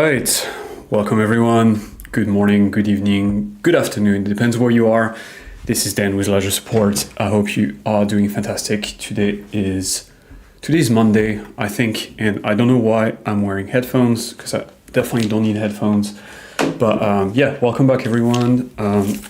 right, welcome everyone. Good morning, good evening, good afternoon, depends where you are. This is Dan with Ledger Support. I hope you are doing fantastic. Today is Monday, I think, and I don't know why I'm wearing headphones because I definitely don't need headphones. But yeah, welcome back everyone.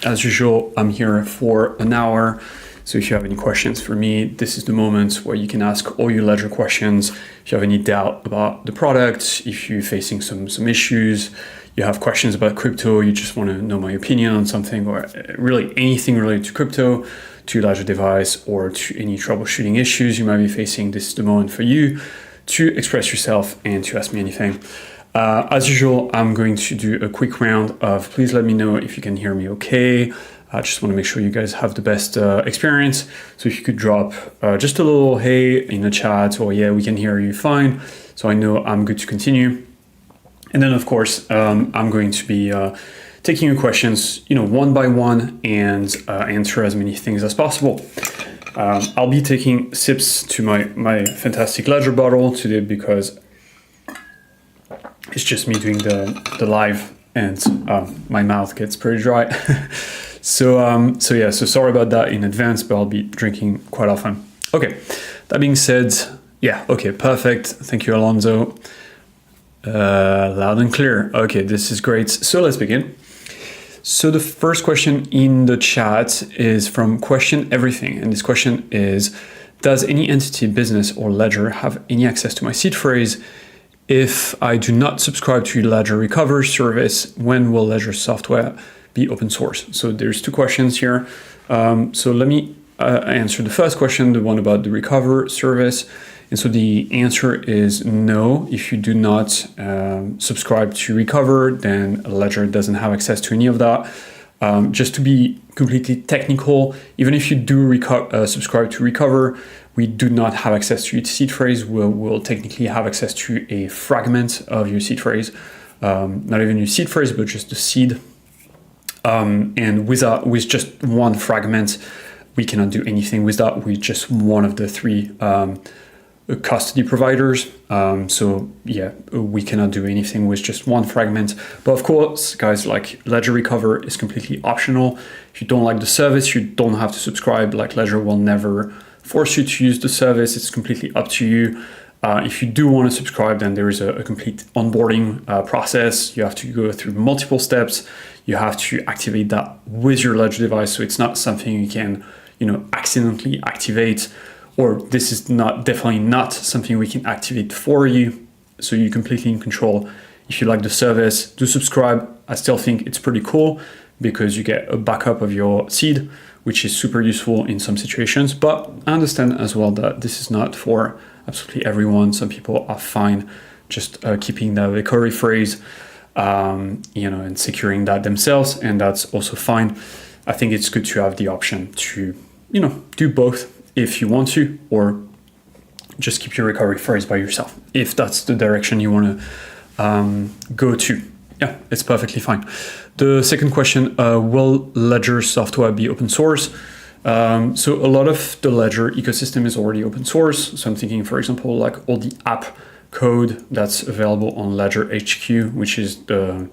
As usual, I'm here for an hour. So if you have any questions for me, this is the moment where you can ask all your Ledger questions. If you have any doubt about the product, if you're facing some issues, you have questions about crypto, you just want to know my opinion on something, or really anything related to crypto, to your Ledger device, or to any troubleshooting issues you might be facing, this is the moment for you to express yourself and to ask me anything. As usual, I'm going to do a quick round of please let me know if you can hear me okay. I just want to make sure you guys have the best experience. So if you could drop just a little hey in the chat, or yeah, we can hear you fine, so I know I'm good to continue. And then of course, I'm going to be taking your questions, one by one, and answer as many things as possible. I'll be taking sips to my fantastic Ledger bottle today because it's just me doing the live, and my mouth gets pretty dry. So sorry about that in advance, but I'll be drinking quite often. Okay, that being said, yeah, okay, perfect. Thank you, Alonso. Loud and clear. Okay, this is great. So let's begin. So the first question in the chat is from Question Everything. And this question is, does any entity, business, or ledger have any access to my seed phrase? If I do not subscribe to Ledger Recover service, when will Ledger software be open source? So there's two questions here. So let me answer the first question, the one about the Recover service. And so the answer is no. If you do not subscribe to Recover, then Ledger doesn't have access to any of that. Just to be completely technical, even if you do subscribe to Recover, we do not have access to your seed phrase. We'll technically have access to a fragment of your seed phrase. Not even your seed phrase, but just the seed. And with just one fragment, we cannot do anything with that. With just one of the three custody providers. So yeah, we cannot do anything with just one fragment. But of course, guys, like Ledger Recover is completely optional. If you don't like the service, you don't have to subscribe. Like Ledger will never force you to use the service. It's completely up to you. If you do want to subscribe, then there is a complete onboarding process. You have to go through multiple steps. You have to activate that with your Ledger device. So it's not something you can, accidentally activate, or this is definitely not something we can activate for you. So you're completely in control. If you like the service, do subscribe. I still think it's pretty cool because you get a backup of your seed, which is super useful in some situations. But I understand as well that this is not for absolutely everyone. Some people are fine just keeping the recovery phrase, and securing that themselves, and that's also fine. I think it's good to have the option to, do both if you want to, or just keep your recovery phrase by yourself if that's the direction you want to go to. Yeah, it's perfectly fine. The second question, will Ledger software be open source? So a lot of the Ledger ecosystem is already open source. So I'm thinking, for example, like all the app code that's available on Ledger HQ, which is the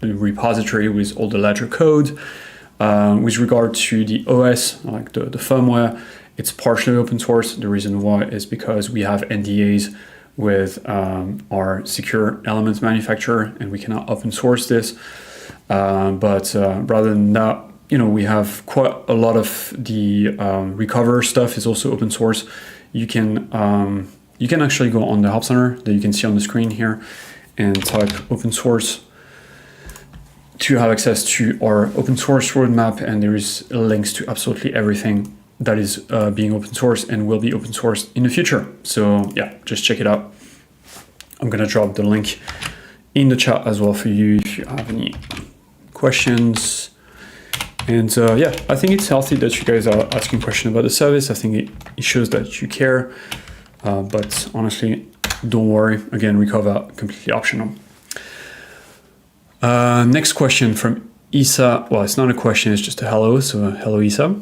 repository with all the Ledger code. With regard to the OS, like the firmware, it's partially open source. The reason why is because we have NDAs with our secure elements manufacturer, and we cannot open source this. But rather than that, we have quite a lot of the Recover stuff is also open source. You can actually go on the Help Center that you can see on the screen here and type open source to have access to our open source roadmap, and there is links to absolutely everything that is being open source and will be open source in the future. So yeah, just check it out. I'm gonna drop the link in the chat as well for you if you have any questions. And yeah, I think it's healthy that you guys are asking questions about the service. I think it shows that you care, but honestly, don't worry. Again, Recover, completely optional. Next question from Isa. Well, it's not a question, it's just a hello. So hello, Isa.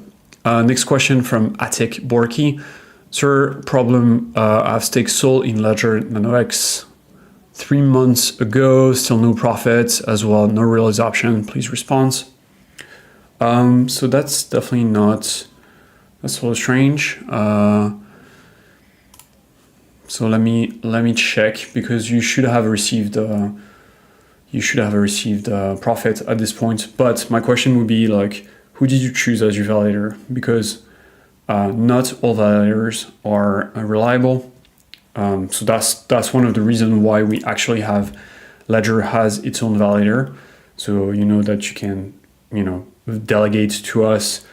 Next question from Atik Borki. Sir, problem, I have staked Sol in Ledger Nano X. 3 months ago, still no profits as well, no realized option, please respond. So that's definitely not, that's a little strange. So let me check, because you should have received profit at this point. But my question would be like, who did you choose as your validator? Because not all validators are reliable. So that's one of the reasons why we actually have Ledger has its own validator. So you know that you can, delegate to us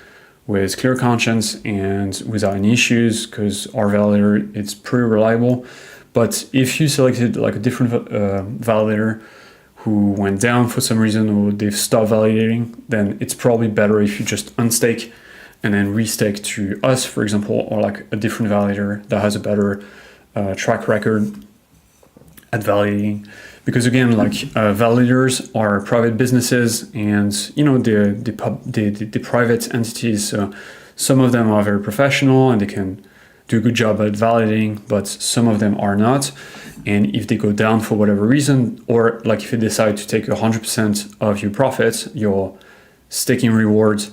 with clear conscience and without any issues, because our validator, it's pretty reliable. But if you selected like a different validator who went down for some reason, or they've stopped validating, then it's probably better if you just unstake and then restake to us, for example, or like a different validator that has a better track record at validating. Because again, like validators are private businesses, and the private entities. So some of them are very professional and they can do a good job at validating, but some of them are not. And if they go down for whatever reason, or like if you decide to take 100% of your profits, your staking rewards,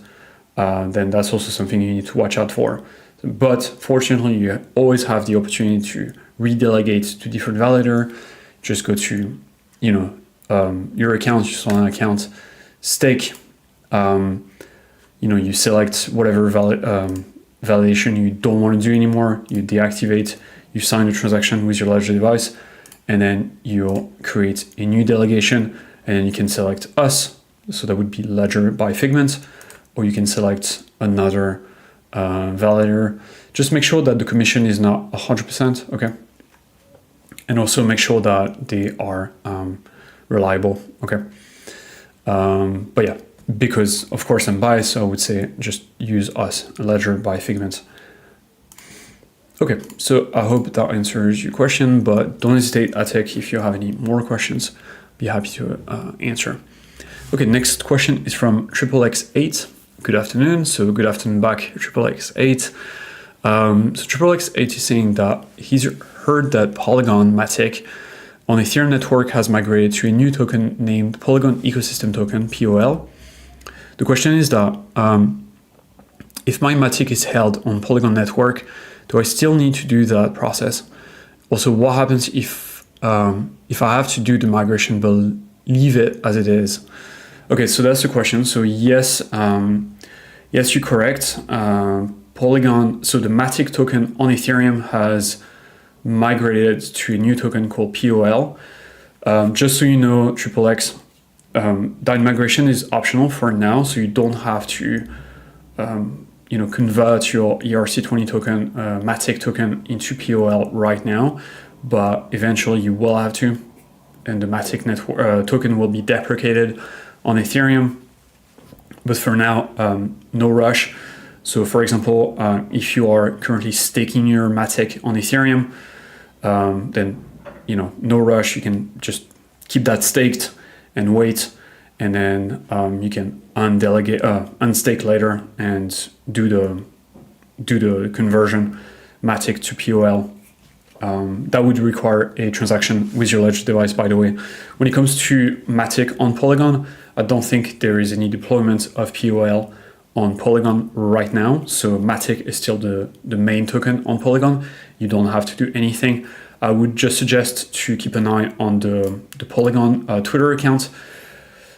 then that's also something you need to watch out for. But fortunately, you always have the opportunity to redelegate to different validator. Just go to, your account, your Solana account, stake. You select whatever validation you don't want to do anymore. You deactivate. You sign the transaction with your Ledger device, and then you'll create a new delegation, and then you can select us. So that would be Ledger by Figment, or you can select another validator. Just make sure that the commission is not 100%, okay? And also make sure that they are reliable, okay? But yeah, because of course I'm biased, so I would say just use us, Ledger by Figment. Okay, so I hope that answers your question, but don't hesitate, Atek, if you have any more questions, be happy to answer. Okay, next question is from XXX8. Good afternoon. So good afternoon back, XXX8. So XXX8 is saying that he's heard that Polygon Matic on Ethereum network has migrated to a new token named Polygon Ecosystem Token, POL. The question is that if my Matic is held on Polygon network, do I still need to do that process? Also, what happens if I have to do the migration but leave it as it is? Okay, so that's the question. So yes, yes, you're correct. Polygon, so the Matic token on Ethereum has migrated to a new token called POL. Just so you know, XXX, that migration is optional for now, so you don't have to convert your ERC20 token, Matic token into POL right now, but eventually you will have to, and the Matic network token will be deprecated on Ethereum. But for now, no rush. So for example, if you are currently staking your Matic on Ethereum, then no rush. You can just keep that staked and wait, and then you can unstake later and do the conversion Matic to POL. That would require a transaction with your Ledger device, by the way. When it comes to Matic on Polygon, I don't think there is any deployment of POL on Polygon right now. So Matic is still the main token on Polygon. You don't have to do anything. I would just suggest to keep an eye on the Polygon Twitter account,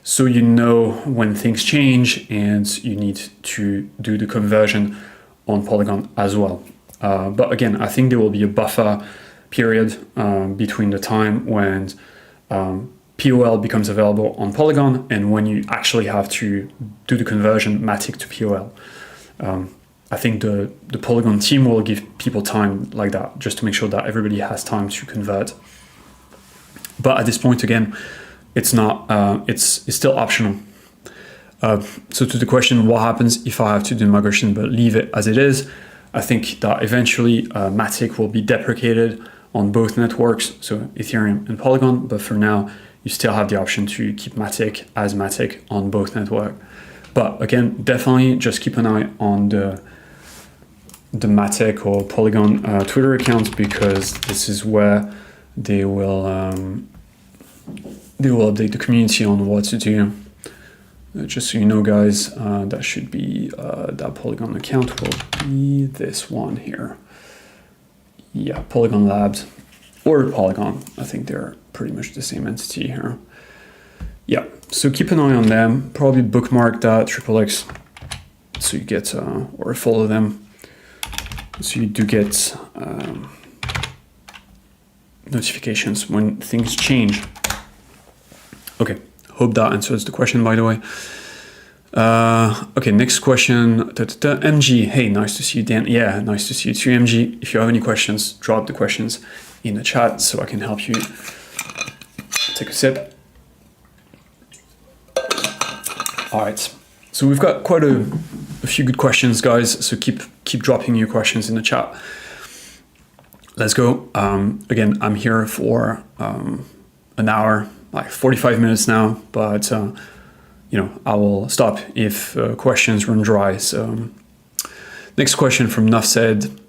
so you know when things change and you need to do the conversion on Polygon as well. But again, I think there will be a buffer period between the time when POL becomes available on Polygon and when you actually have to do the conversion Matic to POL. I think the Polygon team will give people time like that, just to make sure that everybody has time to convert. But at this point, again, it's not. It's still optional. So to the question, what happens if I have to do migration but leave it as it is? I think that eventually Matic will be deprecated on both networks, so Ethereum and Polygon. But for now, you still have the option to keep Matic as Matic on both networks. But again, definitely just keep an eye on the Matic or Polygon Twitter accounts, because this is where they will they will update the community on what to do. Just so you know, guys, that should be that Polygon account will be this one here. Yeah, Polygon Labs or Polygon. I think they're pretty much the same entity here. Yeah, so keep an eye on them. Probably bookmark that XXX so you get or follow them so you do get notifications when things change. Okay, hope that answers the question, by the way. Okay, next question. MG, hey, nice to see you, Dan. Yeah, nice to see you too, MG. If you have any questions, drop the questions in the chat so I can help you. Take a sip. All right, so we've got quite a few good questions, guys. So keep dropping your questions in the chat. Let's go. Again, I'm here for an hour, like 45 minutes now, but you know, I will stop if questions run dry. So next question from Nuff said,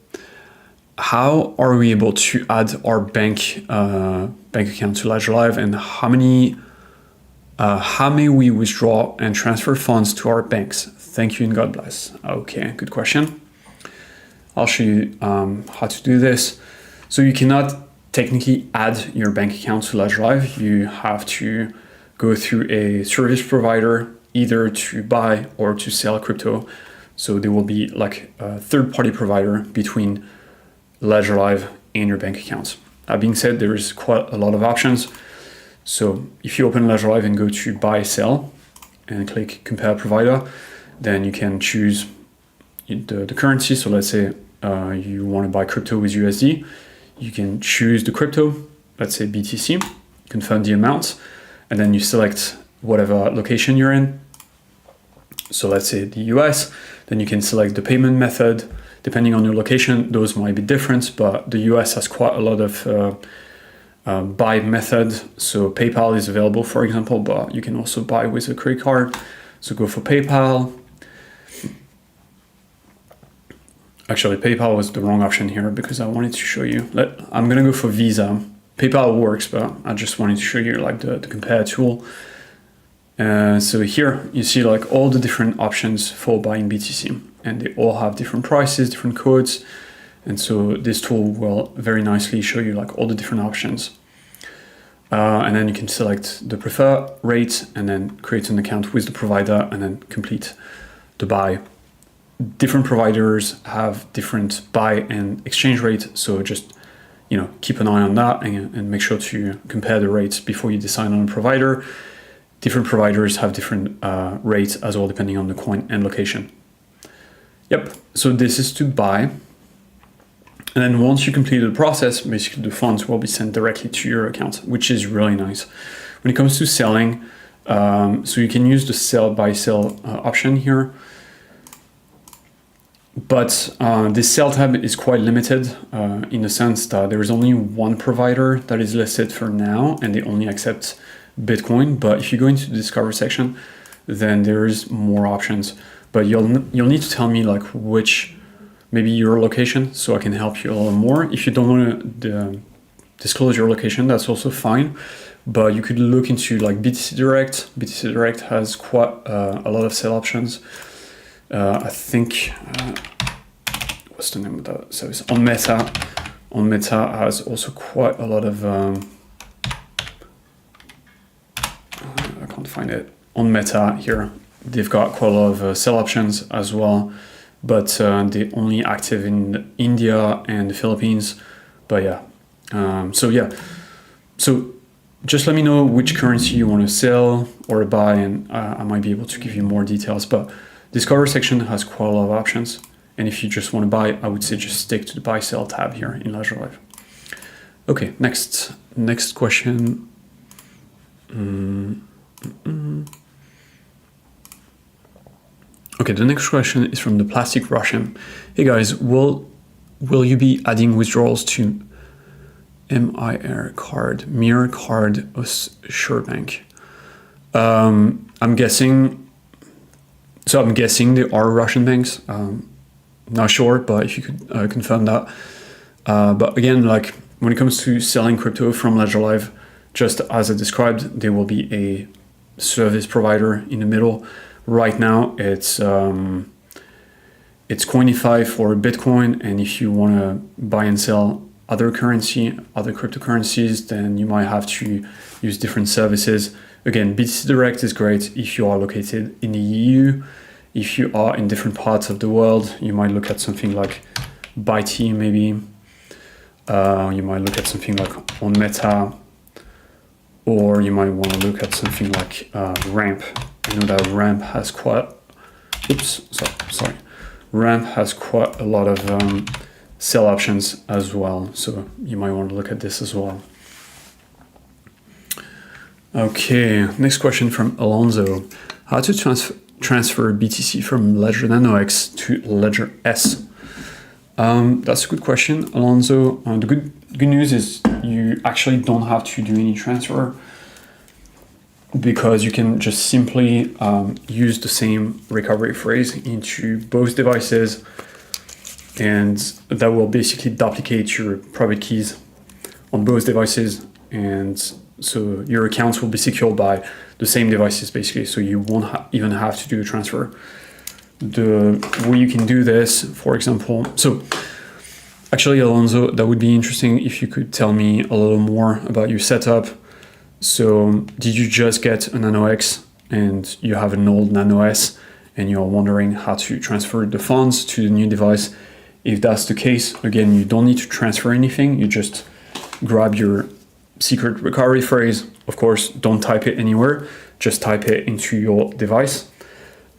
how are we able to add our bank account to Ledger Live, and how may we withdraw and transfer funds to our banks? Thank you and God bless. Okay, good question. I'll show you how to do this. So you cannot technically add your bank account to Ledger Live. You have to go through a service provider either to buy or to sell crypto. So there will be like a third-party provider between Ledger Live and your bank accounts. That being said, there is quite a lot of options. So if you open Ledger Live and go to buy, sell, and click compare provider, then you can choose the currency. So let's say you want to buy crypto with USD. You can choose the crypto, let's say BTC, confirm the amount, and then you select whatever location you're in. So let's say the US, then you can select the payment method. Depending on your location, those might be different, but the US has quite a lot of buy method. So PayPal is available, for example, but you can also buy with a credit card. So go for PayPal. Actually, PayPal was the wrong option here because I wanted to show you. I'm gonna go for Visa. PayPal works, but I just wanted to show you like the compare tool. So here you see like all the different options for buying BTC, and they all have different prices, different codes. And so this tool will very nicely show you like all the different options. And then you can select the preferred rate and then create an account with the provider and then complete the buy. Different providers have different buy and exchange rate. So just, you know, keep an eye on that and make sure to compare the rates before you decide on a provider. Different providers have different rates as well, depending on the coin and location. Yep, so this is to buy. And then once you complete the process, basically the funds will be sent directly to your account, which is really nice. When it comes to selling, so you can use the sell buy sell option here. But this sell tab is quite limited in the sense that there is only one provider that is listed for now, and they only accept Bitcoin. But if you go into the discover section, then there's more options. But you'll need to tell me like which, maybe your location, so I can help you a little more. If you don't want to disclose your location, that's also fine. But you could look into like BTC Direct. BTC Direct has quite a lot of sell options. I think, what's the name of that service? On Meta has also quite a lot of, I can't find it. On Meta here, they've got quite a lot of sell options as well, but they're only active in India and the Philippines. But yeah, so just let me know which currency you want to sell or buy, and I might be able to give you more details. But Discover section has quite a lot of options, and if you just want to buy, I would say just stick to the buy sell tab here in Ledger Live. Okay, next question. Okay, the next question is from the Plastic Russian. Hey guys, will you be adding withdrawals to Mirror card of SureBank? I'm guessing they are Russian banks. Not sure, but if you could confirm that. But again, like when it comes to selling crypto from Ledger Live, just as I described, there will be a service provider in the middle. Right now, it's Coinify for Bitcoin, and if you want to buy and sell other cryptocurrencies, then you might have to use different services. Again, BTC Direct is great if you are located in the EU. If you are in different parts of the world, you might look at something like ByteDance maybe. You might look at something like on Meta, or you might want to look at something like Ramp. I know that Ramp has quite a lot of sell options as well, so you might want to look at this as well. Okay, next question from Alonso. How to transfer BTC from Ledger Nano X to Ledger S? That's a good question, Alonso. The good news is you actually don't have to do any transfer, because you can just simply use the same recovery phrase into both devices, and that will basically duplicate your private keys on both devices, and so your accounts will be secured by the same devices basically, so you won't even have to do a transfer. The way you can do this, for example, so actually, Alonso, that would be interesting if you could tell me a little more about your setup. So did you just get a Nano X and you have an old Nano S and you're wondering how to transfer the funds to the new device? If that's the case, again, you don't need to transfer anything. You just grab your secret recovery phrase. Of course, don't type it anywhere. Just type it into your device.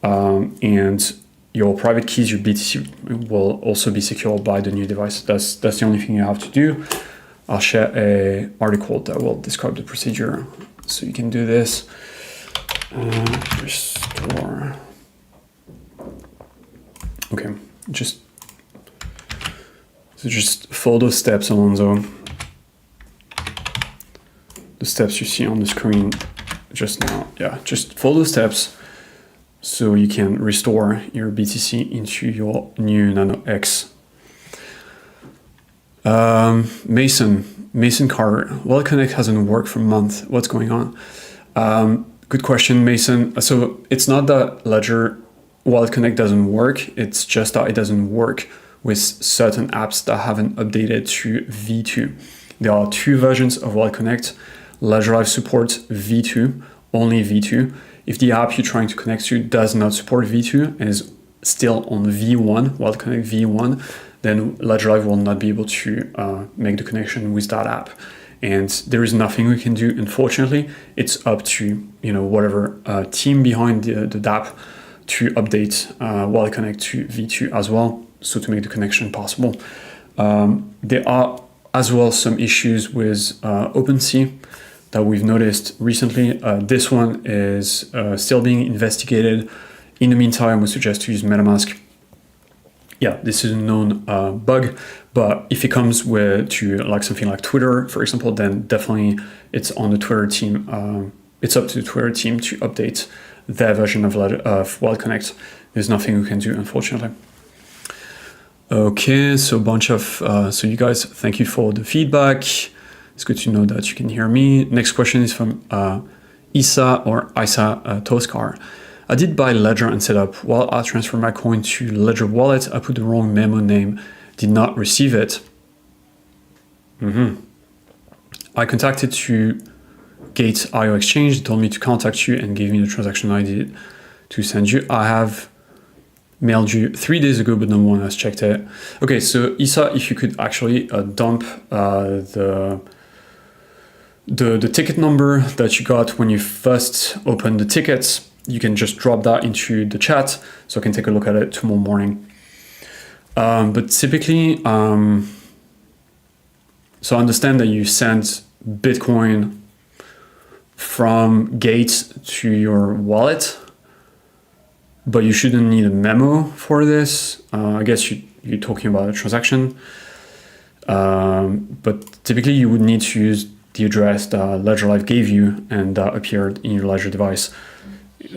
And your private keys, your BTC, will also be secured by the new device. That's the only thing you have to do. I'll share an article that will describe the procedure, so you can do this. Restore. Okay, just follow those steps, Alonso. The steps you see on the screen just now. Yeah, just follow the steps so you can restore your BTC into your new Nano X. Mason Carter, Wallet Connect hasn't worked for a month. What's going on? Good question, Mason. So it's not that Ledger Wallet Connect doesn't work. It's just that it doesn't work with certain apps that haven't updated to V2. There are two versions of Wallet Connect. Ledger Live supports V2, only V2. If the app you're trying to connect to does not support V2 and is still on V1, Wallet Connect V1, then Ledger Live will not be able to make the connection with that app. And there is nothing we can do, unfortunately. It's up to whatever team behind the dApp to update Wallet Connect to V2 as well, so to make the connection possible. There are as well some issues with OpenSea that we've noticed recently. This one is still being investigated. In the meantime, we suggest to use MetaMask. Yeah, this is a known bug, but if it comes to like something like Twitter, for example, then definitely it's on the Twitter team. It's up to the Twitter team to update their version of Wallet Connect. There's nothing we can do, unfortunately. Okay, so so you guys, thank you for the feedback. It's good to know that you can hear me. Next question is from Isa Toskar. I did buy Ledger and set up. While I transferred my coin to Ledger wallet, I put the wrong memo name, did not receive it. I contacted to Gate.io Exchange, they told me to contact you and gave me the transaction ID to send you. I have mailed you 3 days ago, but no one has checked it. Okay, so Isa, if you could actually dump the ticket number that you got when you first opened the tickets, you can just drop that into the chat so I can take a look at it tomorrow morning. But typically, so I understand that you sent Bitcoin from Gate to your wallet, but you shouldn't need a memo for this. I guess you're talking about a transaction. But typically you would need to use the address that Ledger Live gave you and that appeared in your Ledger device.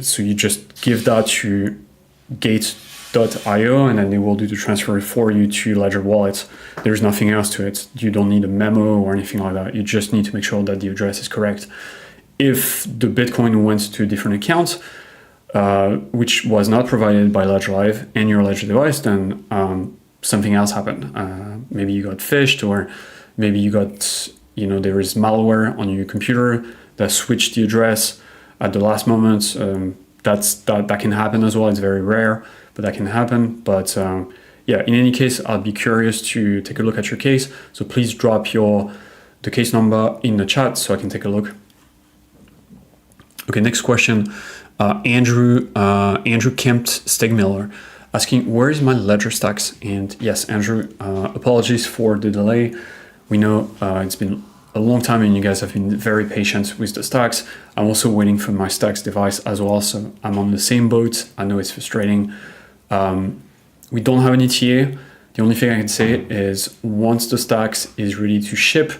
So you just give that to Gate stax.io, and then they will do the transfer for you to Ledger Wallet. There's nothing else to it. You don't need a memo or anything like that. You just need to make sure that the address is correct. If the Bitcoin went to a different account, which was not provided by Ledger Live and your Ledger device, then something else happened. Maybe you got phished, or maybe you got, there is malware on your computer that switched the address at the last moment. That can happen as well. It's very rare, but that can happen. But yeah, in any case, I'll be curious to take a look at your case. So please drop the case number in the chat so I can take a look. Okay, next question. Andrew Kempt Stegmiller asking, where is my Ledger Stax? And yes, Andrew, apologies for the delay. We know it's been a long time and you guys have been very patient with the Stax. I'm also waiting for my Stax device as well, so I'm on the same boat. I know it's frustrating. We don't have an ETA. The only thing I can say is once the Stax is ready to ship,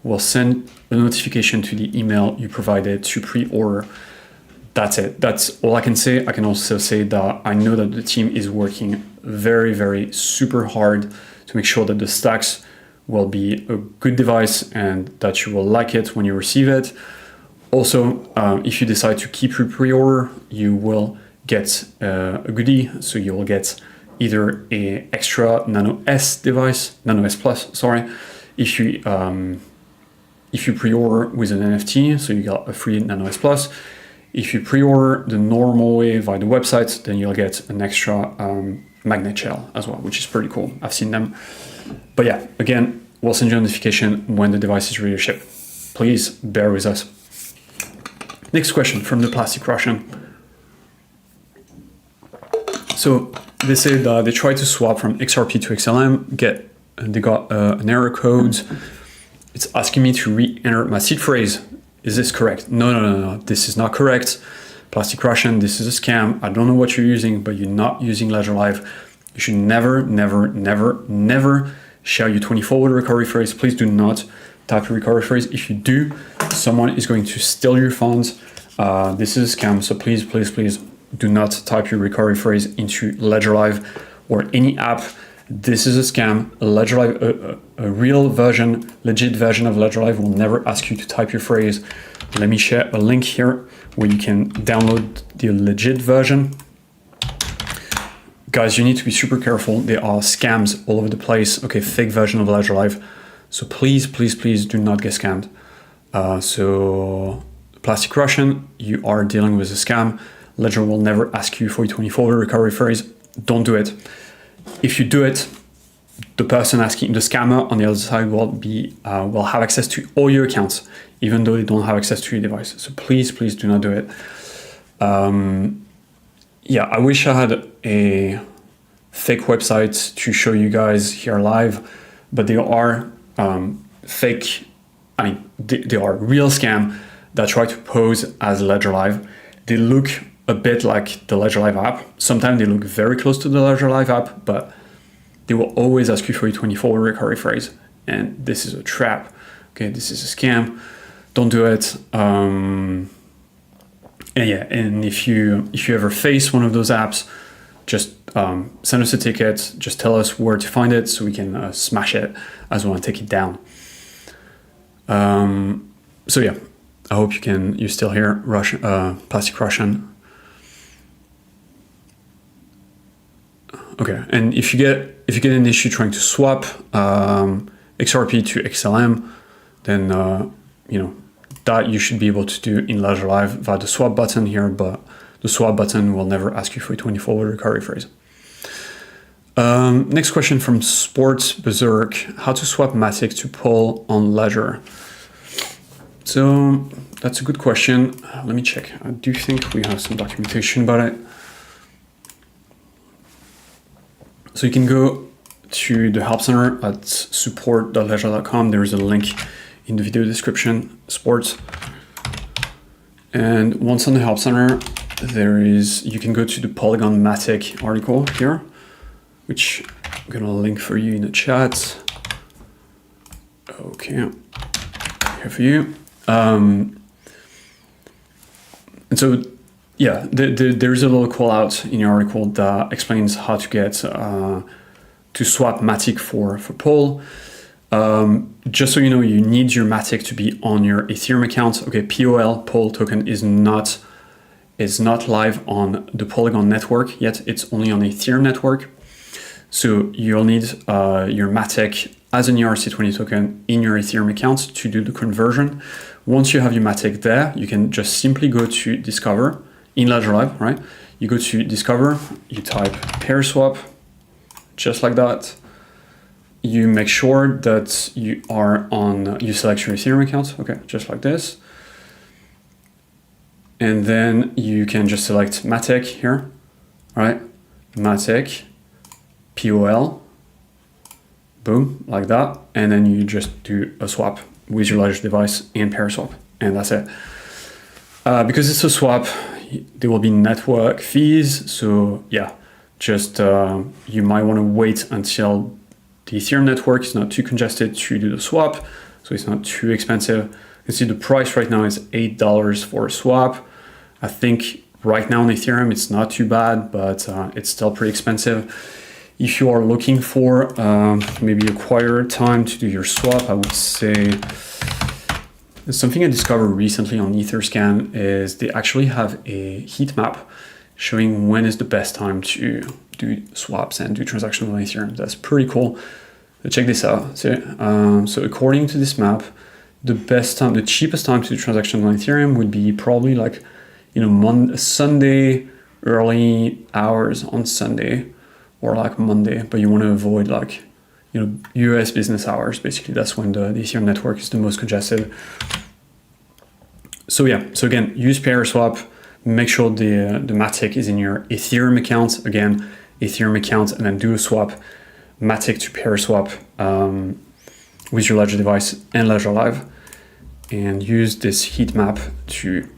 we'll send a notification to the email you provided to pre-order. That's it. That's all I can say. I can also say that I know that the team is working very, very super hard to make sure that the Stax will be a good device and that you will like it when you receive it. Also, if you decide to keep your pre-order, you will get a goodie. So you will get either a extra Nano S device, Nano S Plus, sorry, if you pre-order with an NFT, so you got a free Nano S Plus. If you pre-order the normal way via the website, then you'll get an extra magnet shell as well, which is pretty cool. I've seen them. But yeah, again, we'll send you a notification when the device is ready to ship. Please bear with us. Next question from the Plastic Russian. So they say that they tried to swap from XRP to XLM, they got an error code. It's asking me to re-enter my seed phrase. Is this correct? No. This is not correct. Plastic Russian, this is a scam. I don't know what you're using, but you're not using Ledger Live. You should never share your 24-word recovery phrase. Please do not type your recovery phrase. If you do, someone is going to steal your funds. This is a scam, so please do not type your recovery phrase into Ledger Live or any app. This is a scam. Ledger Live, a real version, legit version of Ledger Live will never ask you to type your phrase. Let me share a link here where you can download the legit version. Guys, you need to be super careful. There are scams all over the place. Okay, fake version of Ledger Live. So please do not get scammed. So Plastic Russian, you are dealing with a scam. Ledger will never ask you for your 24-hour recovery phrase. Don't do it. If you do it, the person asking, the scammer on the other side will have access to all your accounts, even though they don't have access to your device. So please do not do it. Yeah, I wish I had a fake website to show you guys here live, but they are fake. I mean, they are real scam that try to pose as Ledger Live. They look a bit like the Ledger Live app. Sometimes they look very close to the Ledger Live app, but they will always ask you for your 24-hour recovery phrase. And this is a trap. Okay, this is a scam. Don't do it. And yeah, and if you ever face one of those apps, just send us a ticket. Just tell us where to find it so we can smash it as well and take it down. So yeah, I hope you're still here, Plastic Russian. Okay, and if you get an issue trying to swap XRP to XLM, then that you should be able to do in Ledger Live via the swap button here, but the swap button will never ask you for a 24-hour recovery phrase. Next question from Sports Berserk: how to swap Matic to Pol on Ledger? So that's a good question. Let me check. I do think we have some documentation about it. So you can go to the help center at support.ledger.com. There is a link in the video description, sports. And once on the help center, you can go to the Polygon Matic article here, which I'm gonna link for you in the chat. Okay, here for you. And so Yeah, there's a little call out in your article that explains how to get to swap Matic for Pol. Just so you know, you need your Matic to be on your Ethereum account. Okay, Pol token is not live on the Polygon network yet. It's only on the Ethereum network. So you'll need your Matic as an ERC20 token in your Ethereum account to do the conversion. Once you have your Matic there, you can just simply go to Discover in Ledger Live, right? You go to Discover, you type pair swap, just like that. You make sure that you select your Ethereum account, okay, just like this. And then you can just select Matic here, right? Matic, POL, boom, like that. And then you just do a swap with your Ledger device and pair swap, and that's it. Because it's a swap, there will be network fees. So yeah, just you might want to wait until the Ethereum network is not too congested to do the swap, so it's not too expensive. You can see the price right now is $8 for a swap. I think right now on Ethereum it's not too bad, but it's still pretty expensive. If you are looking for maybe a quieter time to do your swap, I would say something I discovered recently on Etherscan is they actually have a heat map showing when is the best time to do swaps and do transactions on Ethereum. That's pretty cool. So check this out. So according to this map, the cheapest time to do transactions on Ethereum would be probably like, Sunday, early hours on Sunday, or like Monday, but you want to avoid like, US business hours. Basically, that's when the Ethereum network is the most congested. So yeah, so again, use pair swap. Make sure the Matic is in your Ethereum account. Again, Ethereum account, and then do a swap, Matic to pair swap with your Ledger device and Ledger Live, and use this heat map to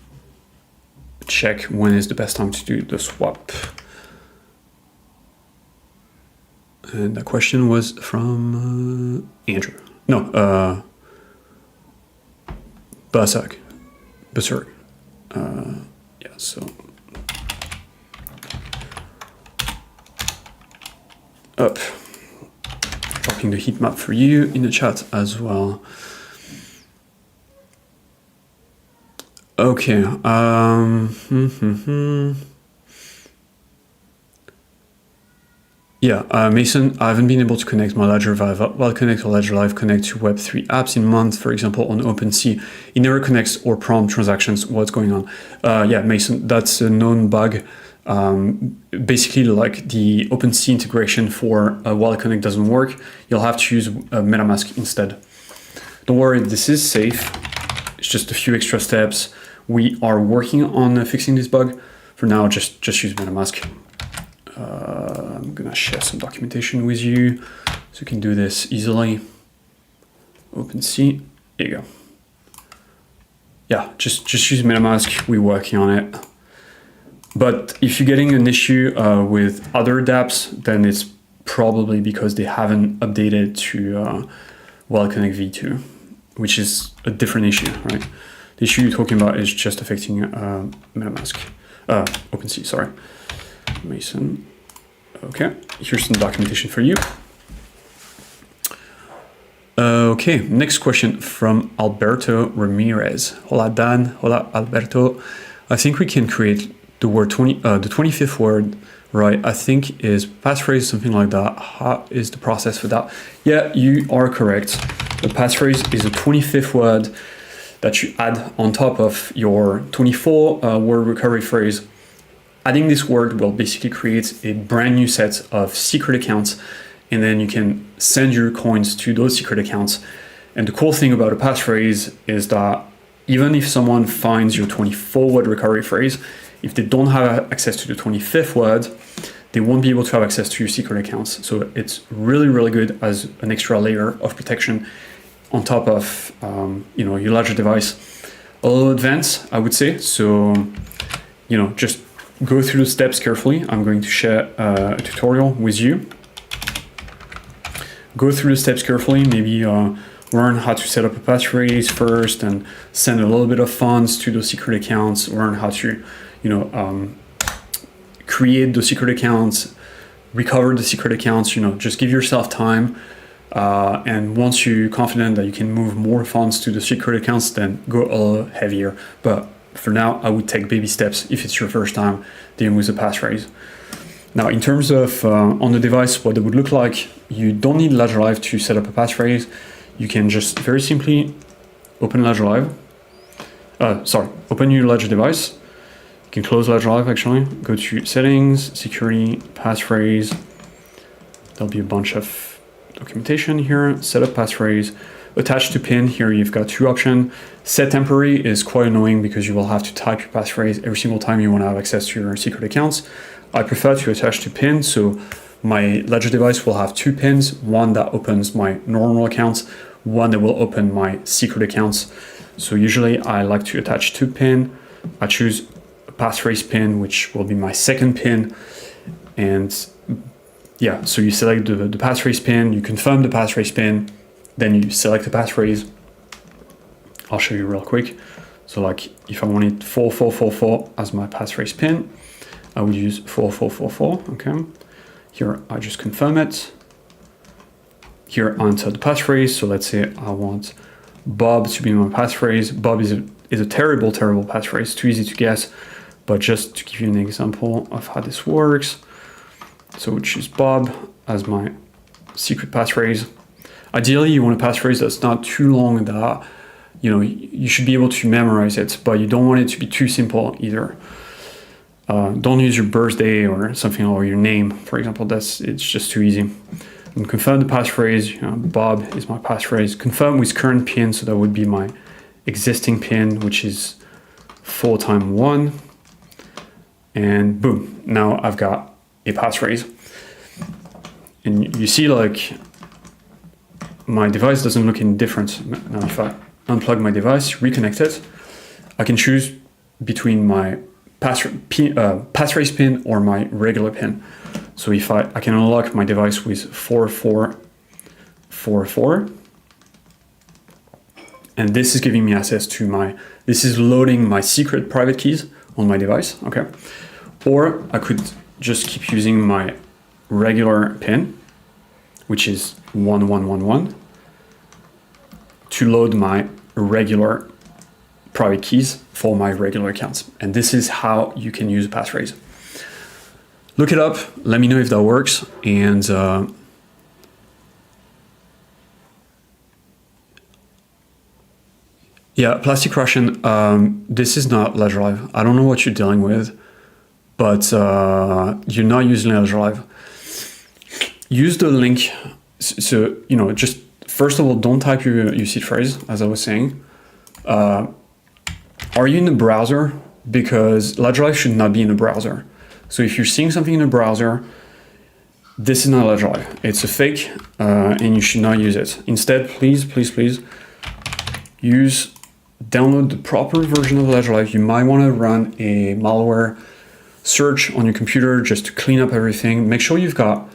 check when is the best time to do the swap. And the question was from Andrew. No, Berserk. Yeah, so up. Dropping the heat map for you in the chat as well. Okay. Yeah, Mason, I haven't been able to connect my Ledger Well, connect or Ledger Live connect to Web3 apps in months, for example, on OpenSea. It never connects or prompt transactions. What's going on? Yeah, Mason, that's a known bug. Basically, like the OpenSea integration for Wallet Connect doesn't work. You'll have to use MetaMask instead. Don't worry, this is safe. It's just a few extra steps. We are working on fixing this bug. For now, just use MetaMask. I'm gonna share some documentation with you so you can do this easily. OpenSea, there you go. Yeah, just use MetaMask. We're working on it. But if you're getting an issue with other dApps, then it's probably because they haven't updated to Wallet Connect v2, which is a different issue, right? The issue you're talking about is just affecting MetaMask, OpenSea, sorry. Mason. Okay, here's some documentation for you. Okay, next question from Alberto Ramirez. Hola Dan, hola Alberto. I think we can create the word the 25th word, right? I think is passphrase, something like that. How is the process for that? Yeah, you are correct. The passphrase is a 25th word that you add on top of your 24 word recovery phrase. Adding this word will basically create a brand new set of secret accounts, and then you can send your coins to those secret accounts. And the cool thing about a passphrase is that even if someone finds your 24 word recovery phrase, if they don't have access to the 25th word, they won't be able to have access to your secret accounts. So it's really, really good as an extra layer of protection on top of your Ledger device. A little advanced, I would say. So, just go through the steps carefully. I'm going to share a tutorial with you. Go through the steps carefully, maybe learn how to set up a passphrase first and send a little bit of funds to those secret accounts, learn how to create the secret accounts, recover the secret accounts, just give yourself time. And once you're confident that you can move more funds to the secret accounts, then go a little heavier. But for now, I would take baby steps if it's your first time dealing with the passphrase. Now, in terms of on the device, what it would look like, you don't need Ledger Live to set up a passphrase. You can just very simply open Ledger Live. Open your Ledger device. You can close Ledger Live actually. Go to settings, security, passphrase. There'll be a bunch of documentation here. Set up passphrase. Attach to pin. Here you've got two options. Set temporary is quite annoying because you will have to type your passphrase every single time you want to have access to your secret accounts. I prefer to attach to pin, so my Ledger device will have two pins, one that opens my normal accounts, one that will open my secret accounts. So usually I like to attach two pin. I choose a passphrase pin, which will be my second pin. And yeah, so you select the passphrase pin, you confirm the passphrase pin, then you select the passphrase. I'll show you real quick. So like if I wanted 4444 as my passphrase pin, I would use 4444, okay? Here I just confirm it. Here I enter the passphrase. So let's say I want Bob to be my passphrase. Bob is a terrible passphrase, too easy to guess. But just to give you an example of how this works. So we choose Bob as my secret passphrase. Ideally, you want a passphrase that's not too long that, you should be able to memorize it, but you don't want it to be too simple either. Don't use your birthday or something, or your name, for example. It's just too easy. And confirm the passphrase. Bob is my passphrase. Confirm with current pin, so that would be my existing pin, which is 4x1. And boom, now I've got a passphrase. And you see, like, my device doesn't look any different. Now, if I unplug my device, reconnect it, I can choose between my passphrase pin or my regular pin. So if I can unlock my device with 4444, and this is giving me access to this is loading my secret private keys on my device, okay? Or I could just keep using my regular pin, which is 1111, to load my regular private keys for my regular accounts. And this is how you can use a passphrase. Look it up, let me know if that works. And yeah, Plastic Russian, this is not Ledger Live. I don't know what you're dealing with, but you're not using Ledger Live. Use the link. So, just first of all, don't type your seed phrase, as I was saying. Are you in the browser? Because Ledger Live should not be in the browser. So if you're seeing something in the browser, this is not Ledger Live. It's a fake, and you should not use it. Instead, please download the proper version of Ledger Live. You might want to run a malware search on your computer just to clean up everything. Make sure you've got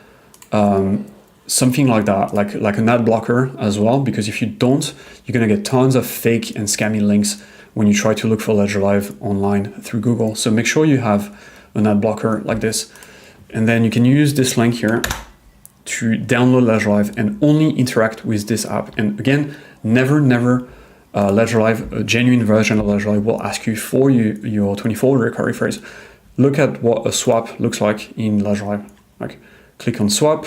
something like that, like an ad blocker as well, because if you don't, you're gonna get tons of fake and scammy links when you try to look for Ledger Live online through Google. So make sure you have an ad blocker like this, and then you can use this link here to download Ledger Live and only interact with this app. And again, never Ledger Live, a genuine version of Ledger Live, will ask you for your 24 recovery phrase. Look at what a swap looks like in Ledger Live. Like, click on swap.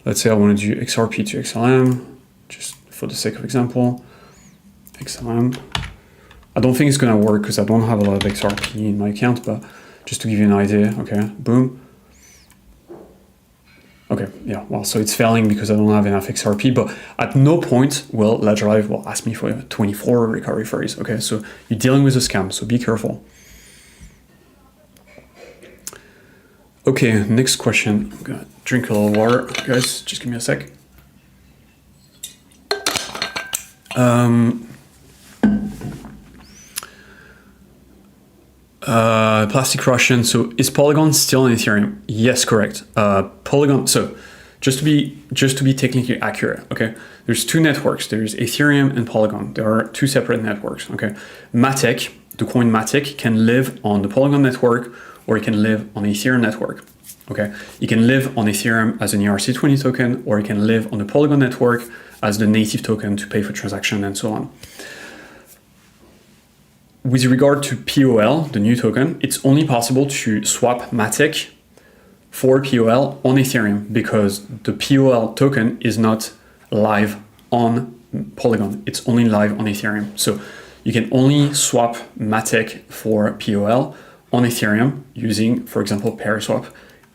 Let's say I want to do XRP to XLM, just for the sake of example, XLM. I don't think it's going to work because I don't have a lot of XRP in my account, but just to give you an idea, okay, boom. Okay, yeah, well, so it's failing because I don't have enough XRP, but at no point will Ledger Live will ask me for a 24 recovery phrase, okay? So you're dealing with a scam, so be careful. Okay, next question. I'm gonna drink a little water, guys, just give me a sec. Plastic Russian, so is Polygon still in Ethereum? Yes, correct. Polygon, so just to be technically accurate, okay, there's two networks. There's Ethereum and Polygon. There are two separate networks, okay. Matic, the coin Matic can live on the Polygon network, or it can live on the Ethereum network. Okay, it can live on Ethereum as an ERC20 token, or it can live on the Polygon network as the native token to pay for transaction and so on. With regard to POL, the new token, it's only possible to swap Matic for POL on Ethereum because the POL token is not live on Polygon. It's only live on Ethereum. So you can only swap Matic for POL on Ethereum using, for example, PairSwap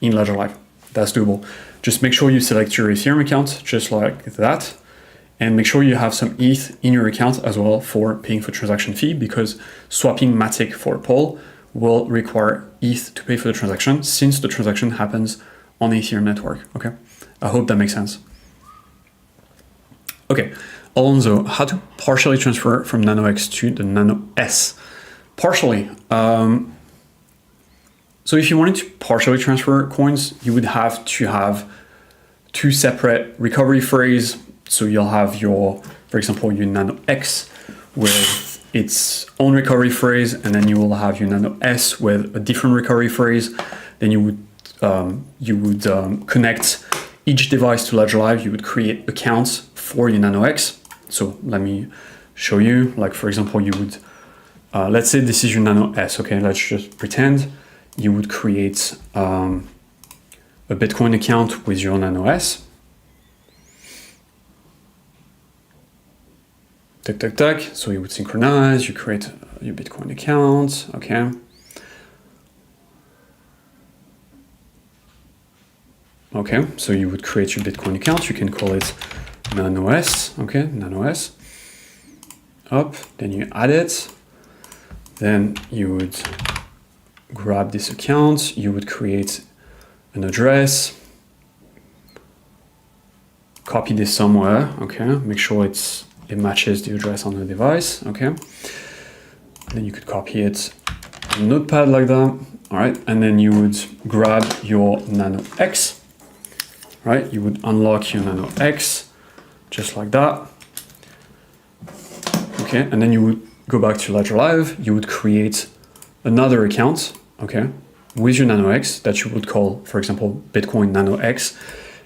in Ledger Live. That's doable. Just make sure you select your Ethereum account just like that. And make sure you have some ETH in your account as well for paying for transaction fee, because swapping Matic for Pol will require ETH to pay for the transaction since the transaction happens on the Ethereum network. Okay, I hope that makes sense. Okay, Alonso, how to partially transfer from NanoX to the Nano S? Partially. So if you wanted to partially transfer coins, you would have to have two separate recovery phrase. So you'll have your, for example, your Nano X with its own recovery phrase, and then you will have your Nano S with a different recovery phrase. Then you would connect each device to Ledger Live. You would create accounts for your Nano X. So let me show you. Like for example, you would let's say this is your Nano S. Okay, let's just pretend you would create a Bitcoin account with your Nano S. Tuck, tuck, tuck. So you would synchronize, you create your Bitcoin account, okay. Okay, so you would create your Bitcoin account, you can call it Nano S, okay, Nano S. Up, then you add it. Then you would grab this account, you would create an address, copy this somewhere, okay, make sure it matches the address on the device, okay. Then you could copy it on Notepad like that, all right, and then you would grab your Nano X, right, you would unlock your Nano X, just like that, okay, and then you would go back to Ledger Live, you would create another account, okay, with your Nano X that you would call, for example, Bitcoin Nano X,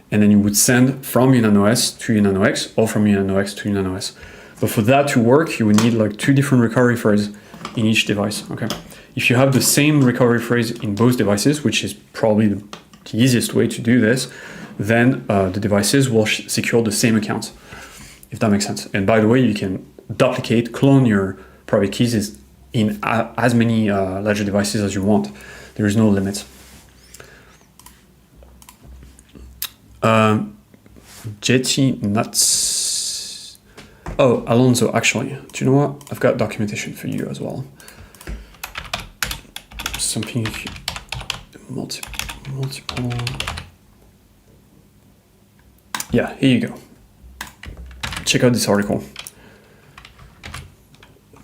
and then you would send from your Nano S to your Nano X, or from your Nano X to your Nano S. But for that to work, you would need like two different recovery phrases in each device, okay? If you have the same recovery phrase in both devices, which is probably the easiest way to do this, then the devices will secure the same account, if that makes sense. And by the way, you can duplicate, clone your private keys in as many Ledger devices as you want. There is no limit. Jetty nuts. Oh, Alonso, actually, do you know what? I've got documentation for you as well. Something multiple. Yeah, here you go. Check out this article.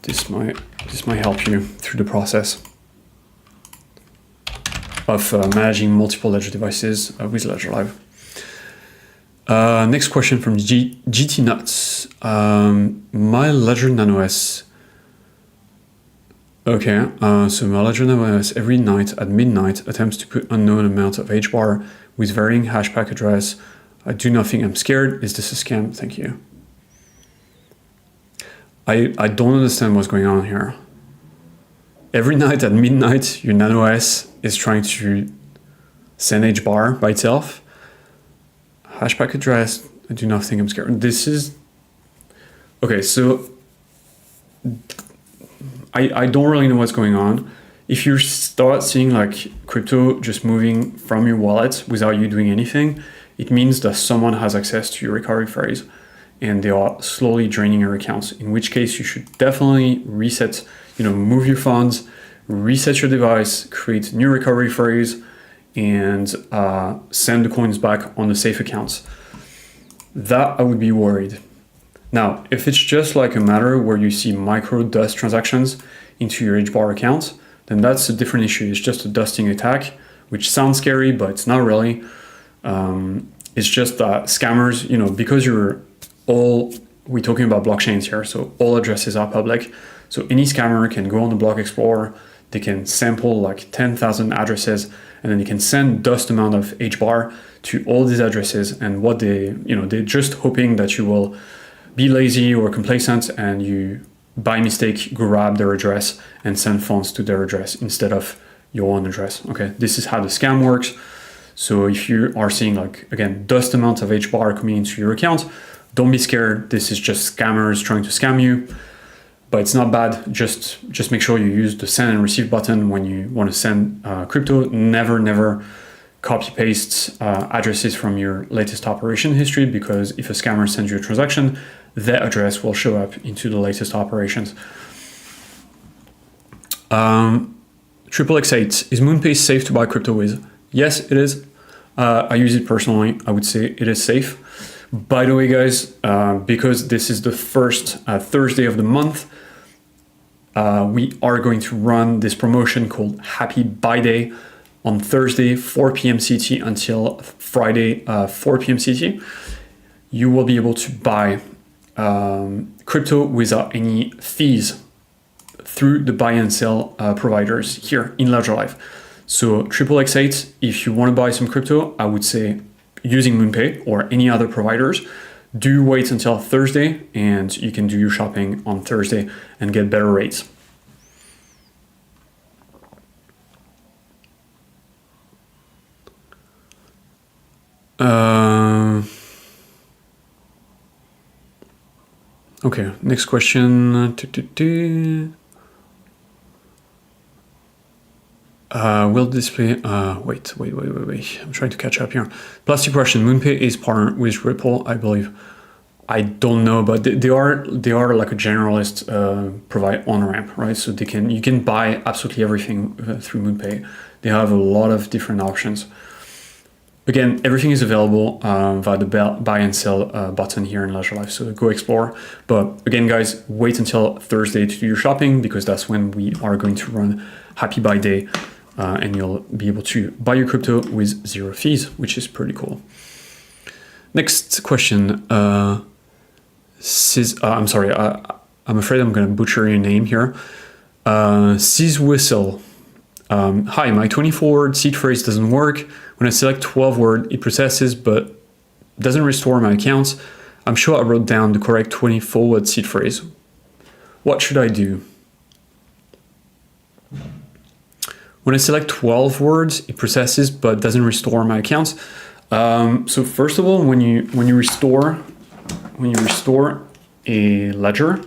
This might help you through the process of managing multiple Ledger devices with Ledger Live. Next question from GT Nuts. My Ledger Nano S. Okay, so my Ledger Nano S every night at midnight attempts to put unknown amount of HBAR with varying hash pack address. I do nothing, I'm scared. Is this a scam? Thank you. I don't understand what's going on here. Every night at midnight, your Nano S is trying to send HBAR by itself. Hashpack address, I do not think I'm scared. This is, okay, so I don't really know what's going on. If you start seeing like crypto just moving from your wallet without you doing anything, it means that someone has access to your recovery phrase and they are slowly draining your accounts, in which case you should definitely reset, move your funds, reset your device, create new recovery phrase, and send the coins back on the safe accounts. That I would be worried. Now, if it's just like a matter where you see micro dust transactions into your HBAR account, then that's a different issue. It's just a dusting attack, which sounds scary, but it's not really. It's just that scammers, because we're talking about blockchains here, so all addresses are public. So any scammer can go on the block explorer, they can sample like 10,000 addresses, and then they can send dust amount of HBAR to all these addresses. And what they're just hoping that you will be lazy or complacent and you by mistake grab their address and send funds to their address instead of your own address. Okay, this is how the scam works. So if you are seeing like, again, dust amounts of HBAR coming into your account, don't be scared. This is just scammers trying to scam you, but it's not bad. Just make sure you use the send and receive button when you want to send crypto. Never copy paste addresses from your latest operation history, because if a scammer sends you a transaction, that address will show up into the latest operations. XXX8, is MoonPay safe to buy crypto with? Yes, it is. I use it personally. I would say it is safe. By the way, guys, because this is the first Thursday of the month, we are going to run this promotion called Happy Buy Day on Thursday, 4 p.m. CT until Friday, 4 p.m. CT. You will be able to buy crypto without any fees through the buy and sell providers here in Ledger Live. So XXX8, if you want to buy some crypto, I would say using MoonPay or any other providers, do wait until Thursday and you can do your shopping on Thursday and get better rates. Okay, next question. Will display, wait. I'm trying to catch up here. Plastic question, MoonPay is partnered with Ripple, I believe. I don't know, but they are like a generalist provide on-ramp, right? So you can buy absolutely everything through MoonPay. They have a lot of different options. Again, everything is available via the buy and sell button here in Ledger Live, so go explore. But again, guys, wait until Thursday to do your shopping, because that's when we are going to run Happy Buy Day, and you'll be able to buy your crypto with 0 fees, which is pretty cool. Next question. I'm sorry, I'm afraid I'm going to butcher your name here. Sis Whistle. Hi, my 24-word seed phrase doesn't work. When I select 12-word, it processes but doesn't restore my accounts. I'm sure I wrote down the correct 24-word seed phrase. What should I do? When I select 12 words, it processes but doesn't restore my accounts. So first of all, when you restore a ledger,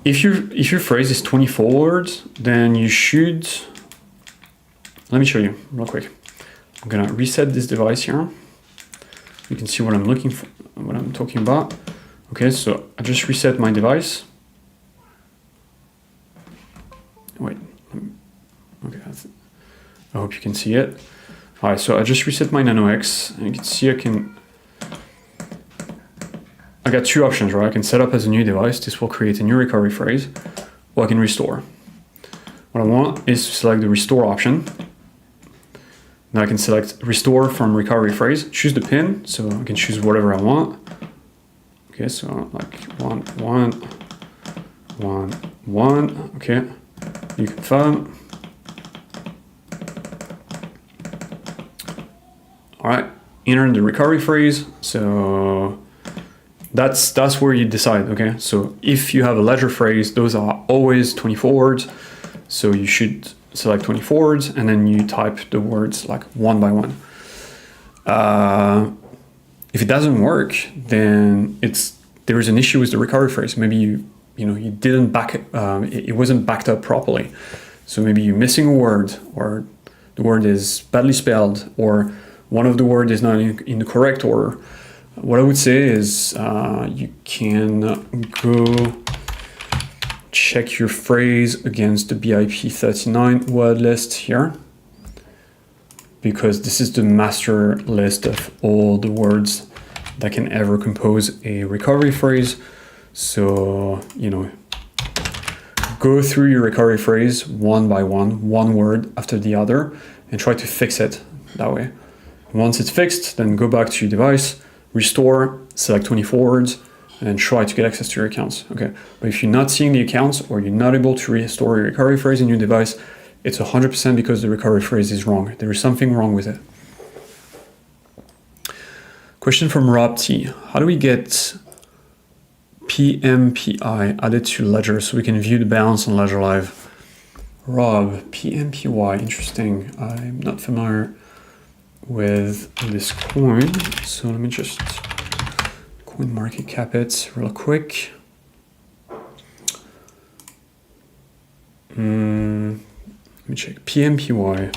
if your phrase is 24 words, then you should. Let me show you real quick. I'm gonna reset this device here. You can see what I'm looking for, what I'm talking about. Okay, so I just reset my device. Wait. Okay, I hope you can see it. All right, so I just reset my Nano X, and you can see I got two options, right? I can set up as a new device. This will create a new recovery phrase, or I can restore. What I want is to select the restore option. Now I can select restore from recovery phrase, choose the pin, so I can choose whatever I want. Okay, so like 1, 1, 1, 1. Okay, you confirm. All right, enter the recovery phrase. So that's where you decide. Okay, so if you have a ledger phrase, those are always 24 words. So you should select 24 words, and then you type the words like one by one. If it doesn't work, then there is an issue with the recovery phrase. Maybe you didn't it wasn't backed up properly. So maybe you're missing a word, or the word is badly spelled, or one of the words is not in the correct order. What I would say is you can go check your phrase against the BIP 39 word list here, because this is the master list of all the words that can ever compose a recovery phrase. So, go through your recovery phrase one by one word after the other, and try to fix it that way. Once it's fixed, then go back to your device, restore, select 24 words, and try to get access to your accounts. Okay, but if you're not seeing the accounts or you're not able to restore your recovery phrase in your device, it's 100% because the recovery phrase is wrong. There is something wrong with it. Question from Rob T. How do we get PMPI added to Ledger so we can view the balance on Ledger Live? Rob, PMPY, interesting. I'm not familiar with this coin, so let me just coin market cap it real quick. Let me check. PMPY.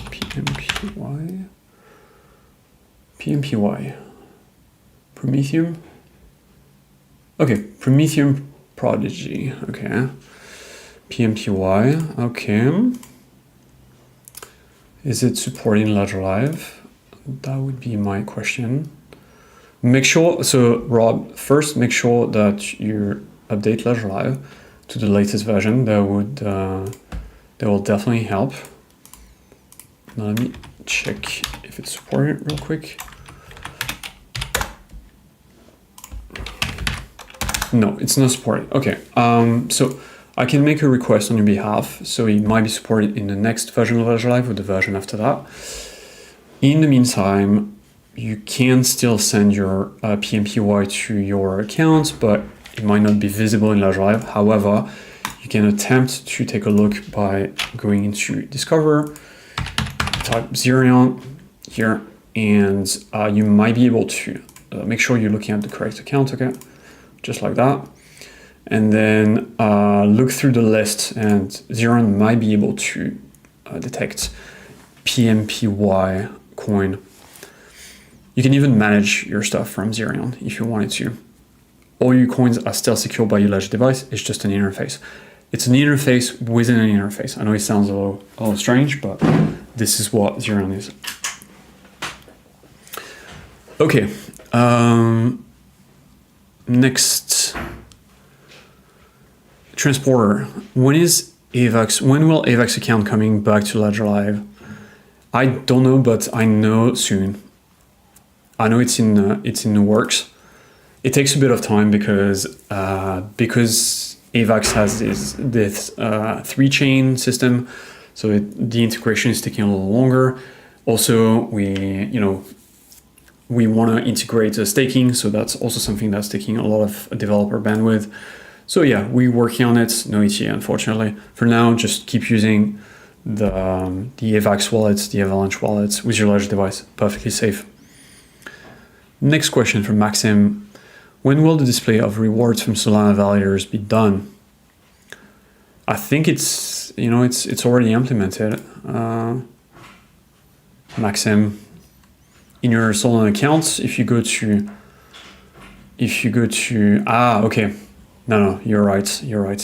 Prometheum. Okay, Prometheum Prodigy. Okay. PMPY. Okay. Is it supporting Ledger Live? That would be my question. Make sure, so Rob, first make sure that you update Ledger Live to the latest version. That will definitely help. Now let me check if it's supported real quick. No, it's not supported. Okay, so I can make a request on your behalf, so it might be supported in the next version of Ledger Live or the version after that. In the meantime, you can still send your PMPY to your accounts, but it might not be visible in Ledger Live. However, you can attempt to take a look by going into Discover, type Zerion here, and you might be able to make sure you're looking at the correct account, okay? Just like that. And then look through the list, and Zerion might be able to detect PMPY coin. You can even manage your stuff from Zerion if you wanted to. All your coins are still secured by your Ledger device. It's just an interface. It's an interface within an interface. I know it sounds a little strange, but this is what Zerion is. Okay. Next, Transporter. When will AVAX account coming back to Ledger Live? I don't know, but I know soon. I know it's in the works. It takes a bit of time because AVAX has this 3-chain system, so the integration is taking a little longer. Also, we want to integrate staking, so that's also something that's taking a lot of developer bandwidth. So yeah, we're working on it. No ETA, unfortunately. For now, just keep using the AVAX wallets, the Avalanche wallets with your Ledger device. Perfectly safe. Next question from Maxim. When will the display of rewards from Solana validators be done? I think it's already implemented. Maxim, in your Solana accounts, if you go to okay. No, you're right.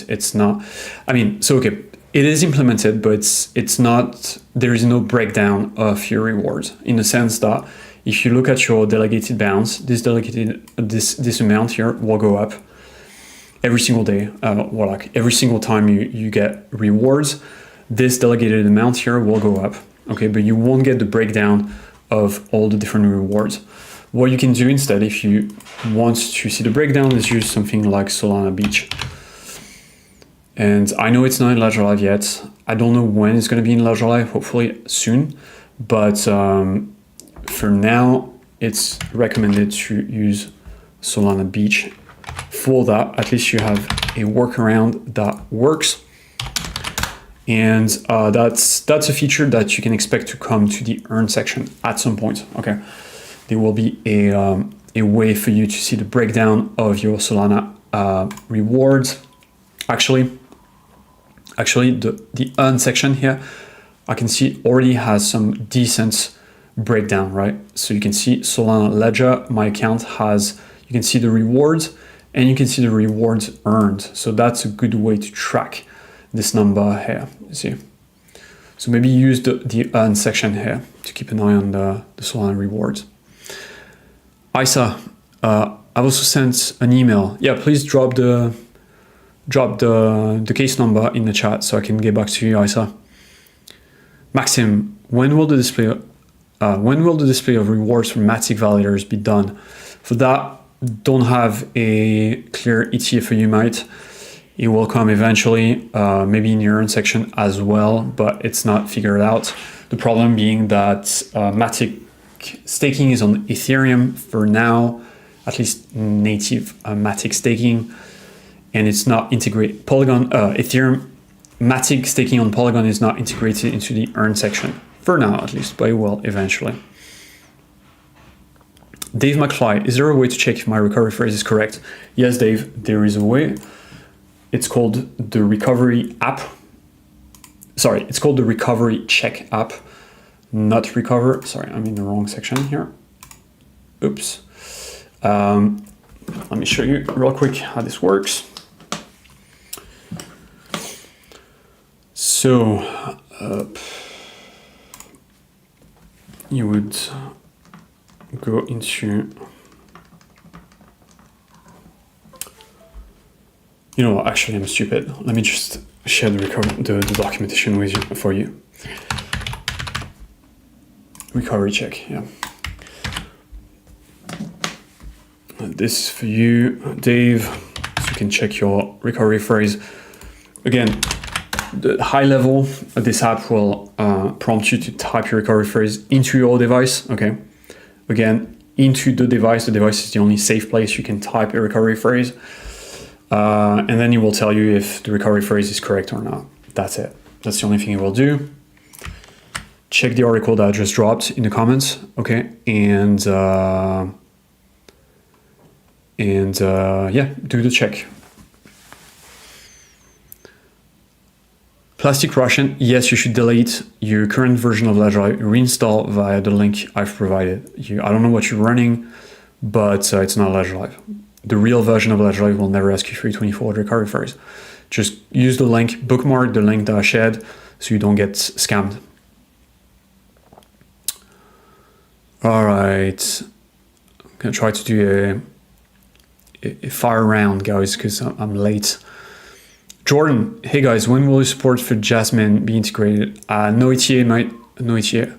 It's not. I mean, so okay, it is implemented, but it's not. There is no breakdown of your rewards in the sense that if you look at your delegated balance, this amount here will go up every single day. Well, like every single time you get rewards, this delegated amount here will go up. Okay, but you won't get the breakdown of all the different rewards. What you can do instead, if you want to see the breakdown, is use something like Solana Beach. And I know it's not in Ledger Live yet. I don't know when it's going to be in Ledger Live, hopefully soon. But for now, it's recommended to use Solana Beach. For that, at least you have a workaround that works. And that's a feature that you can expect to come to the earn section at some point. Okay, there will be a way for you to see the breakdown of your Solana rewards. Actually, the earn section here, I can see already has some decent breakdown, right? So you can see Solana Ledger, my account has, you can see the rewards and you can see the rewards earned. So that's a good way to track this number here, you see. So maybe use the earn section here to keep an eye on the Solana rewards. Isa, I've also sent an email. Yeah, please drop the case number in the chat so I can get back to you, Isa. Maxim, when will the display of rewards from Matic validators be done? For that, don't have a clear ETA for you, mate. It will come eventually, maybe in your own section as well, but it's not figured out. The problem being that Matic staking is on Ethereum for now, at least native Matic staking, and it's not integrated. Polygon, Ethereum, Matic staking on Polygon is not integrated into the earn section for now, at least, but it will eventually. Dave McFly, is there a way to check if my recovery phrase is correct? Yes, Dave, there is a way. It's called the recovery app. Sorry, it's called the recovery check app, not recover. Sorry, I'm in the wrong section here. Oops. Let me show you real quick how this works. So, you would go into, you know, actually I'm stupid. Let me just share the documentation with you for you. Recovery check, yeah. This is for you, Dave, so you can check your recovery phrase. Again, the high level, this app will prompt you to type your recovery phrase into your device, okay? Again, into the device is the only safe place you can type a recovery phrase. And then it will tell you if the recovery phrase is correct or not. That's it. That's the only thing it will do. Check the article that I just dropped in the comments, okay? And yeah, do the check. Plastic Russian, yes, you should delete your current version of Ledger Live, reinstall via the link I've provided. I don't know what you're running, but it's not Ledger Live. The real version of Ledger Live will never ask you for your 24 recovery phrase. Just use the link, bookmark the link that I shared so you don't get scammed. All right, I'm gonna try to do a fire round, guys, because I'm late. Jordan, hey guys, when will your support for Jasmine be integrated? No ETA, mate, no ETA.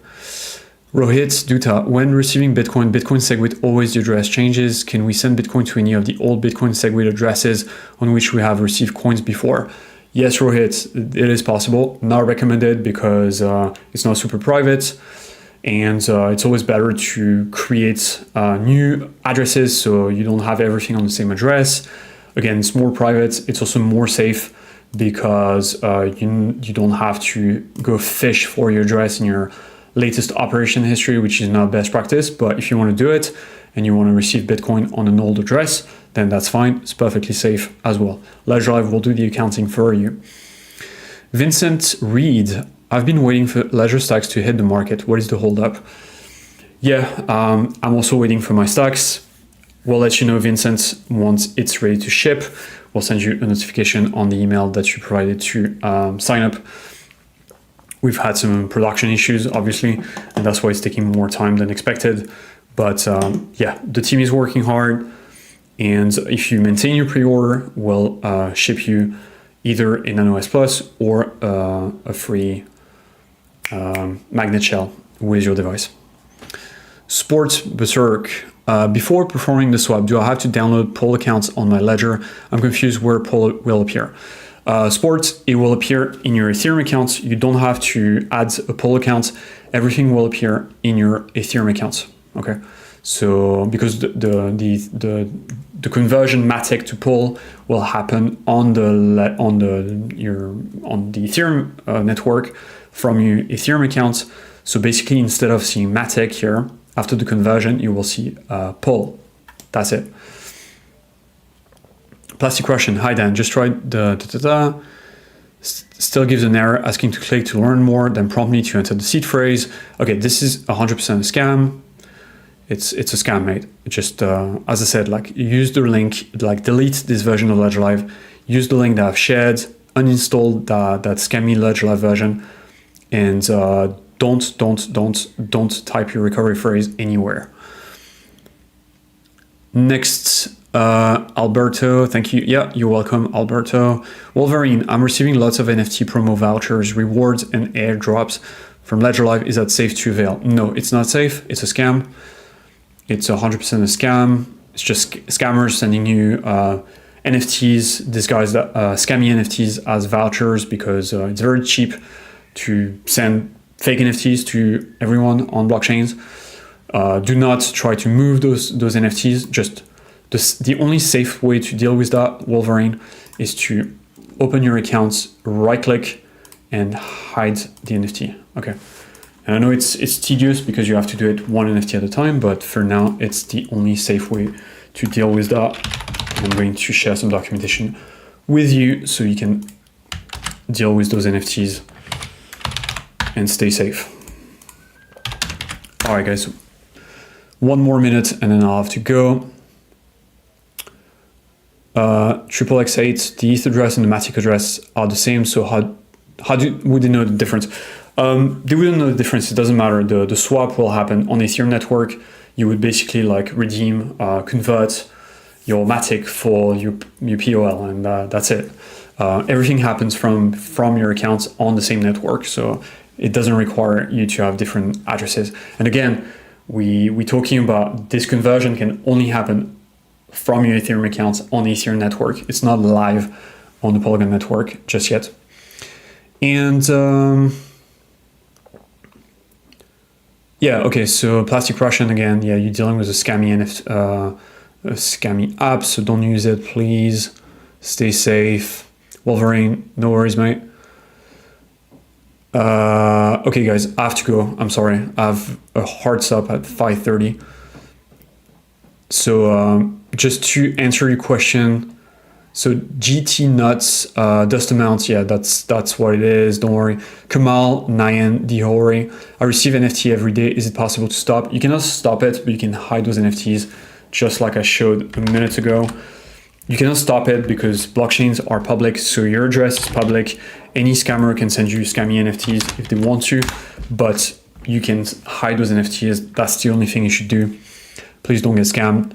Rohit Dutta, when receiving Bitcoin SegWit always the address changes. Can we send Bitcoin to any of the old Bitcoin SegWit addresses on which we have received coins before? Yes, Rohit, it is possible. Not recommended because it's not super private. And it's always better to create new addresses so you don't have everything on the same address. Again, it's more private. It's also more safe because you don't have to go fish for your address in your latest operation history, which is not best practice. But if you want to do it and you want to receive Bitcoin on an old address, then that's fine. It's perfectly safe as well. Ledger Live will do the accounting for you. Vincent Reed, I've been waiting for Ledger Stax to hit the market. What is the holdup? Yeah, I'm also waiting for my Stax. We'll let you know, Vincent, once it's ready to ship. We'll send you a notification on the email that you provided to sign up. We've had some production issues, obviously, and that's why it's taking more time than expected. But yeah, the team is working hard. And if you maintain your pre-order, we'll ship you either a Nano S Plus or a free magnet shell with your device. Sports Berserk. Before performing the swap, do I have to download poll accounts on my ledger? I'm confused where poll will appear. Sports, it will appear in your Ethereum accounts. You don't have to add a poll account. Everything will appear in your Ethereum accounts. Okay, so because the conversion Matic to poll will happen on the Ethereum network from your Ethereum accounts. So basically, instead of seeing Matic here, after the conversion, you will see poll. That's it. Plastic Russian, hi Dan, just tried the still gives an error asking to click to learn more, then prompt me to enter the seed phrase. Okay, this is 100% a scam. It's a scam, mate. Just as I said, like use the link, like delete this version of Ledger Live, use the link that I've shared, uninstall that scammy Ledger Live version, and don't type your recovery phrase anywhere. Next, Alberto, thank you. Yeah, you're welcome, Alberto. Wolverine, I'm receiving lots of NFT promo vouchers, rewards, and airdrops from Ledger Live. Is that safe to avail? No, it's not safe. It's a scam. It's 100% a scam. It's just scammers sending you NFTs disguised scammy NFTs as vouchers because it's very cheap to send fake NFTs to everyone on blockchains. Do not try to move those NFTs. Just the only safe way to deal with that, Wolverine, is to open your accounts, right-click, and hide the NFT. Okay. And I know it's tedious because you have to do it one NFT at a time, but for now, it's the only safe way to deal with that. I'm going to share some documentation with you so you can deal with those NFTs and stay safe. All right, guys, one more minute and then I'll have to go. XXX8, the ETH address and the Matic address are the same, so would they know the difference? They wouldn't know the difference. It doesn't matter. The swap will happen on the Ethereum network. You would basically like redeem, convert your Matic for your POL, and that's it. Everything happens from your accounts on the same network, so it doesn't require you to have different addresses. And again, we're talking about this conversion can only happen from your Ethereum accounts on the Ethereum network. It's not live on the Polygon network just yet. And yeah, okay, so Plastic Russian again, yeah, you're dealing with a scammy app, so don't use it, please. Stay safe. Wolverine, no worries, mate. Okay, guys, I have to go. I'm sorry. I have a hard stop at 5:30. So just to answer your question, so GT nuts, dust amounts, yeah, that's what it is. Don't worry. Kamal, Nayan, Dihori. I receive NFT every day. Is it possible to stop? You cannot stop it, but you can hide those NFTs, just like I showed a minute ago. You cannot stop it because blockchains are public, so your address is public. Any scammer can send you scammy NFTs if they want to, but you can hide those NFTs. That's the only thing you should do. Please don't get scammed.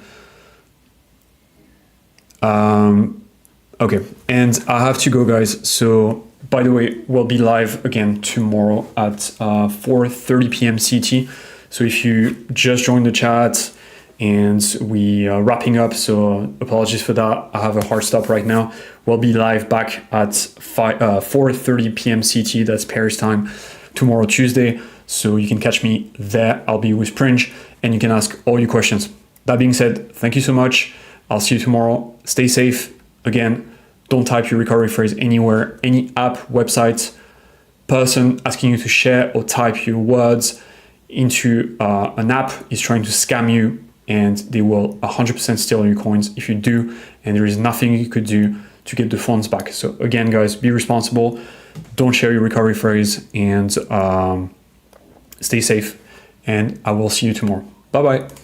Okay, and I have to go, guys. So, by the way, we'll be live again tomorrow at 4:30 p.m. CT. So if you just joined the chat and we are wrapping up, so apologies for that. I have a hard stop right now. We'll be live back at 4:30 p.m. CT, that's Paris time, tomorrow, Tuesday. So you can catch me there. I'll be with Pringe and you can ask all your questions. That being said, thank you so much. I'll see you tomorrow. Stay safe. Again, don't type your recovery phrase anywhere, any app, website, person asking you to share or type your words into an app is trying to scam you, and they will 100% steal your coins if you do, and there is nothing you could do to get the funds back. So again, guys, be responsible. Don't share your recovery phrase, and stay safe, and I will see you tomorrow. Bye-bye.